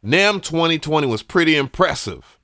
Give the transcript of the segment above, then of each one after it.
NAMM 2020 was pretty impressive.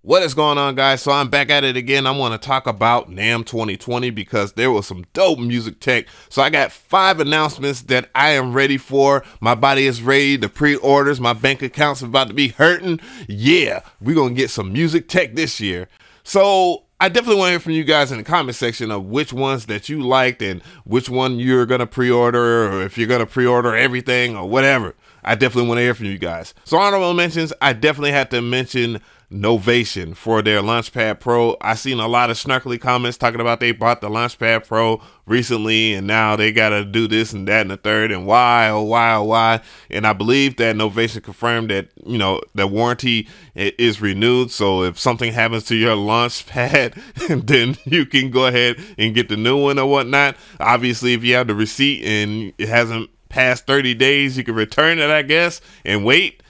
What is going on, guys? So I'm back at it again. I want to talk about NAMM 2020 because there was some dope music tech. So I got 5 announcements that I am ready for. My body is ready. The pre-orders, my bank account's about to be hurting. Yeah, we're going to get some music tech this year. So I definitely want to hear from you guys in the comment section of which ones that you liked and which one you're going to pre-order, or if you're going to pre-order everything or whatever. I definitely want to hear from you guys. So honorable mentions, I definitely had to mention Novation for their Launchpad Pro. I seen a lot of snarkly comments talking about they bought the Launchpad Pro recently and now they got to do this and that and the third and why, oh why, oh why. And I believe that Novation confirmed that, you know, the warranty is renewed. So if something happens to your Launchpad, then you can go ahead and get the new one or whatnot. Obviously, if you have the receipt and it hasn't past 30 days, you can return it, I guess, and wait.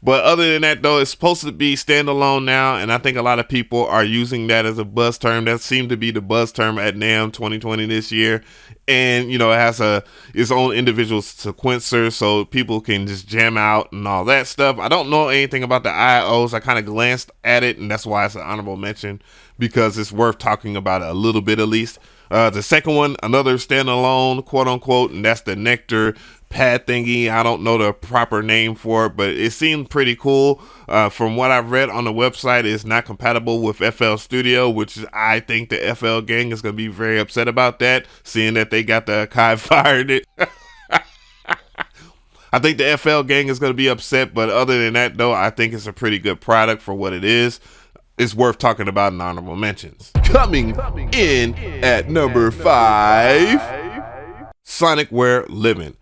But other than that, though, it's supposed to be standalone now, and I think a lot of people are using that as a buzz term. That seemed to be the buzz term at NAMM 2020 this year. And, you know, it has its own individual sequencer, so people can just jam out and all that stuff. I don't know anything about the IOs. I kind of glanced at it, and that's why it's an honorable mention, because it's worth talking about it a little bit at least. The second one, another standalone, quote unquote, and that's the Nektar pad thingy. I don't know the proper name for it, but it seemed pretty cool. From what I've read on the website, it's not compatible with FL Studio, which I think the FL gang is going to be very upset about that, seeing that they got the Akai fired it. I think the FL gang is going to be upset, but other than that, though, I think it's a pretty good product for what it is. It's worth talking about in honorable mentions. Coming in at number 5, Sonicware Liven.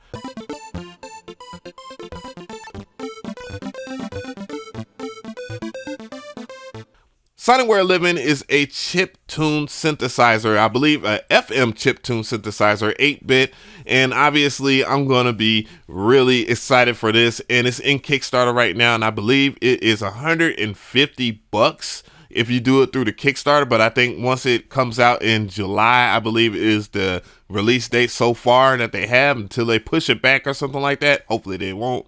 Sonicware Liven is a chiptune synthesizer, I believe a FM chiptune synthesizer, 8-bit, and obviously I'm going to be really excited for this, and it's in Kickstarter right now, and I believe it is $150 if you do it through the Kickstarter, but I think once it comes out in July, I believe is the release date so far that they have until they push it back or something like that. Hopefully they won't.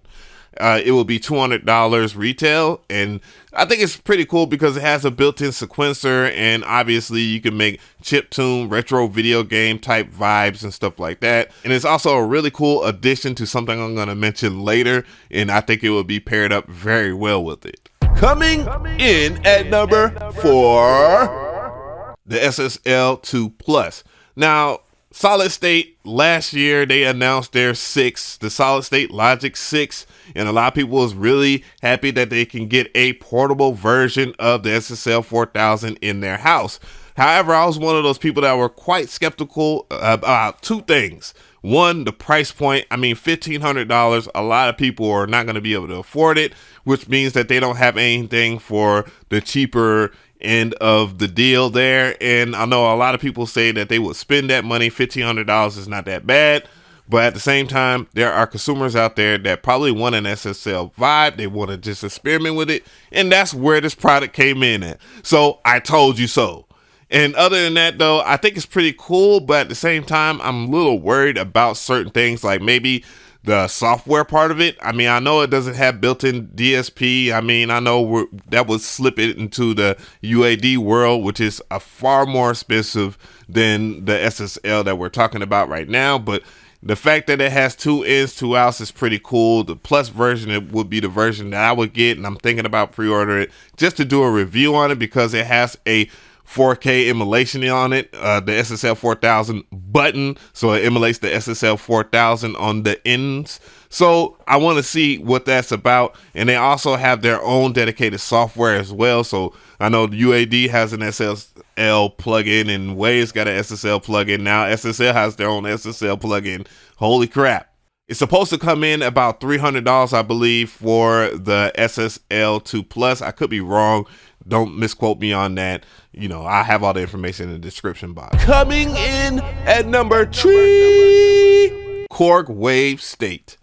It will be $200 retail, and I think it's pretty cool because it has a built-in sequencer, and obviously you can make chiptune, retro video game type vibes and stuff like that. And it's also a really cool addition to something I'm going to mention later, and I think it will be paired up very well with it. Coming in at number 4, the SSL2 Plus. Now, Solid State, last year they announced their 6, the Solid State Logic 6, and a lot of people was really happy that they can get a portable version of the SSL 4000 in their house. However, I was one of those people that were quite skeptical about 2 things. One, the price point. I mean, $1,500, a lot of people are not going to be able to afford it, which means that they don't have anything for the cheaper end of the deal there. And I know a lot of people say that they would spend that money. $1,500 is not that bad, but at the same time, there are consumers out there that probably want an SSL vibe. They want to just experiment with it, and that's where this product came in at. So I told you so. And other than that, though, I think it's pretty cool, but at the same time, I'm a little worried about certain things, like maybe the software part of it. I mean, I know it doesn't have built-in DSP. I mean, I know that would slip it into the UAD world, which is a far more expensive than the SSL that we're talking about right now. But the fact that it has 2 ins, 2 outs is pretty cool. The Plus version, it would be the version that I would get, and I'm thinking about pre-ordering it just to do a review on it because it has a 4K emulation on it, the SSL 4000 button, so it emulates the SSL 4000 on the ends. So I want to see what that's about, and they also have their own dedicated software as well. So I know the UAD has an SSL plugin, and Wave's got an SSL plugin. Now SSL has their own SSL plugin. Holy crap. It's supposed to come in about $300, I believe, for the SSL2 Plus. I could be wrong. Don't misquote me on that. You know, I have all the information in the description box. Coming in at number 3, Korg Wavestate.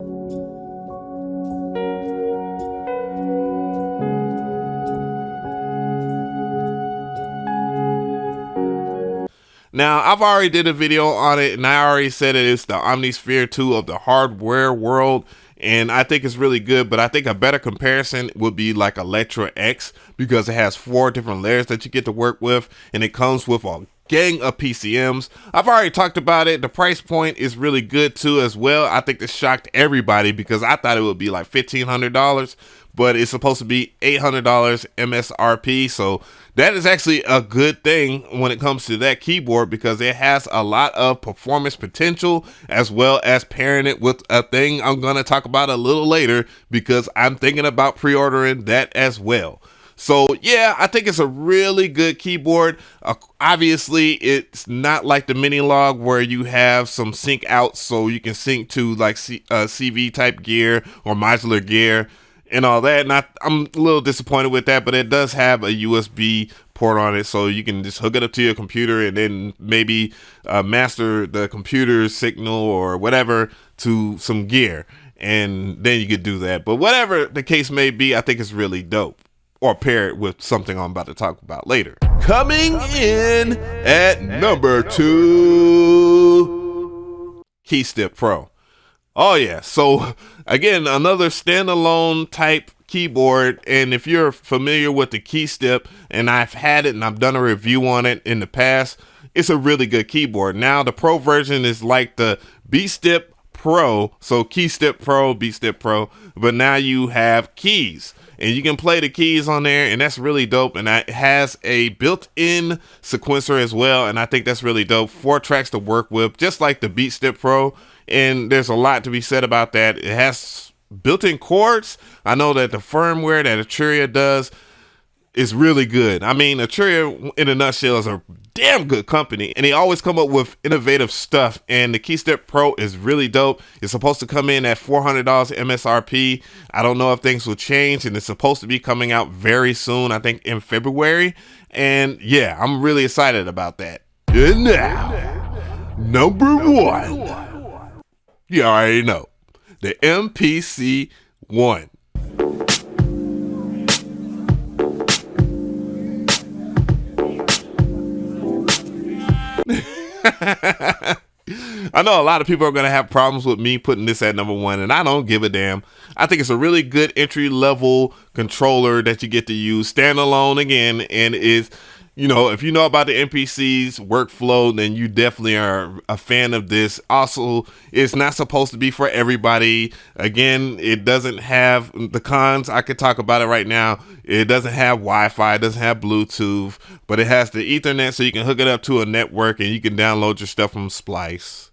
Now, I've already did a video on it, and I already said it's the Omnisphere 2 of the hardware world, and I think it's really good, but I think a better comparison would be like Electra X, because it has 4 different layers that you get to work with, and it comes with a gang of PCMs. I've already talked about it. The price point is really good too as well. I think this shocked everybody because I thought it would be like $1,500, but it's supposed to be $800 MSRP. So that is actually a good thing when it comes to that keyboard, because it has a lot of performance potential, as well as pairing it with a thing I'm going to talk about a little later, because I'm thinking about pre-ordering that as well. So yeah, I think it's a really good keyboard. Obviously, it's not like the Mini Log where you have some sync outs, so you can sync to like CV type gear or modular gear and all that. And I'm a little disappointed with that, but it does have a USB port on it, so you can just hook it up to your computer and then maybe master the computer's signal or whatever to some gear, and then you could do that. But whatever the case may be, I think it's really dope. Or pair it with something I'm about to talk about later. Coming in at number 2, Keystep Pro. Oh yeah, so again, another standalone type keyboard, and if you're familiar with the Keystep, and I've had it and I've done a review on it in the past, it's a really good keyboard. Now the Pro version is like the Keystep Pro, so Keystep Pro, Keystep Pro, but now you have keys. And you can play the keys on there, and that's really dope. And it has a built-in sequencer as well, and I think that's really dope. 4 tracks to work with, just like the Keystep Pro, and there's a lot to be said about that. It has built-in chords. I know that the firmware that Arturia does is really good. I mean, Arturia, in a nutshell, is a damn good company, and they always come up with innovative stuff, and the Keystep Pro is really dope. It's supposed to come in at $400 MSRP. I don't know if things will change, and it's supposed to be coming out very soon, I think in February, and yeah, I'm really excited about that. And now, number 1. You already know, the MPC One. I know a lot of people are going to have problems with me putting this at number 1, and I don't give a damn. I think it's a really good entry-level controller that you get to use standalone again, and is, you know, if you know about the MPC's workflow, then you definitely are a fan of this. Also, it's not supposed to be for everybody. Again, it doesn't have the cons. I could talk about it right now. It doesn't have Wi-Fi, it doesn't have Bluetooth, but it has the Ethernet, so you can hook it up to a network and you can download your stuff from Splice.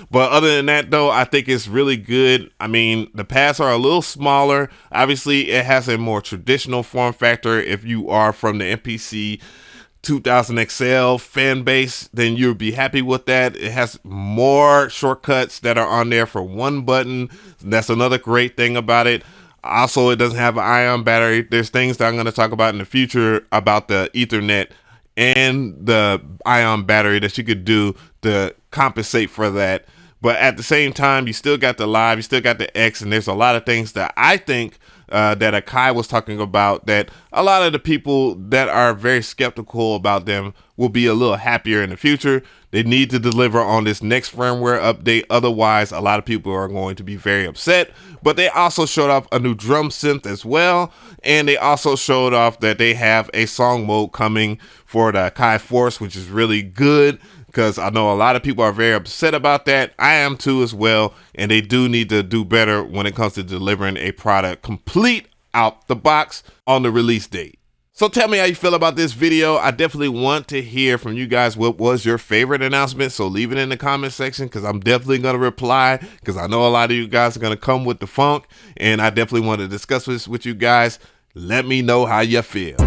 But other than that, though, I think it's really good. I mean, the pads are a little smaller. Obviously, it has a more traditional form factor. If you are from the MPC 2000 XL fan base, then you'll be happy with that. It has more shortcuts that are on there for one button. That's another great thing about it. Also, it doesn't have an ion battery. There's things that I'm going to talk about in the future about the Ethernet and the ion battery that you could do to compensate for that. But at the same time, you still got the Live, you still got the X, and there's a lot of things that I think that Akai was talking about that a lot of the people that are very skeptical about them will be a little happier in the future. They need to deliver on this next firmware update. Otherwise, a lot of people are going to be very upset. But they also showed off a new drum synth as well. And they also showed off that they have a song mode coming for the Akai Force, which is really good, because I know a lot of people are very upset about that. I am too as well. And they do need to do better when it comes to delivering a product complete out the box on the release date. So tell me how you feel about this video. I definitely want to hear from you guys. What was your favorite announcement? So leave it in the comment section, because I'm definitely going to reply, because I know a lot of you guys are going to come with the funk, and I definitely want to discuss this with you guys. Let me know how you feel.